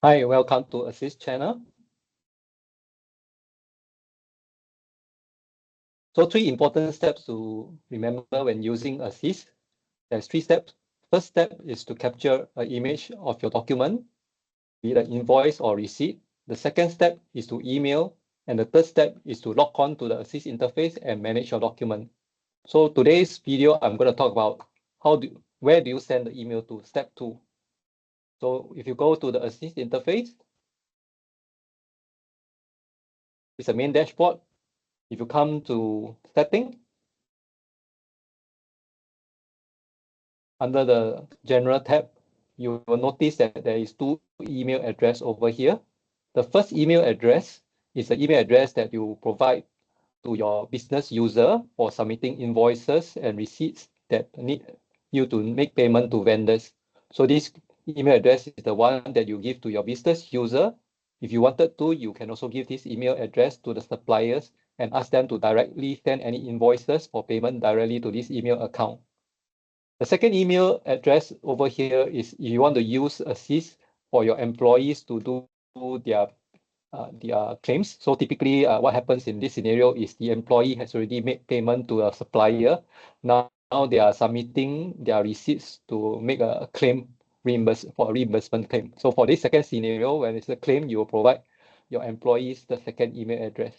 Hi, welcome to Assist channel. So 3 important steps to remember when using Assist. There's 3 steps. First step is to capture an image of your document, be it an invoice or receipt. The second step is to email. And the third step is to log on to the Assist interface and manage your document. So today's video, I'm going to talk about where do you send the email to, step 2. So if you go to the Assist interface, it's a main dashboard. If you come to setting, under the general tab, you will notice that there is 2 email address over here. The first email address is the email address that you provide to your business user for submitting invoices and receipts that need you to make payment to vendors. So this email address is the one that you give to your business user. If you wanted to, you can also give this email address to the suppliers and ask them to directly send any invoices for payment directly to this email account. The second email address over here is if you want to use Assist for your employees to do their claims. So typically, what happens in this scenario is the employee has already made payment to a supplier. Now they are submitting their receipts to make a claim for a reimbursement claim. So for this second scenario, when it's a claim, you will provide your employees the second email address.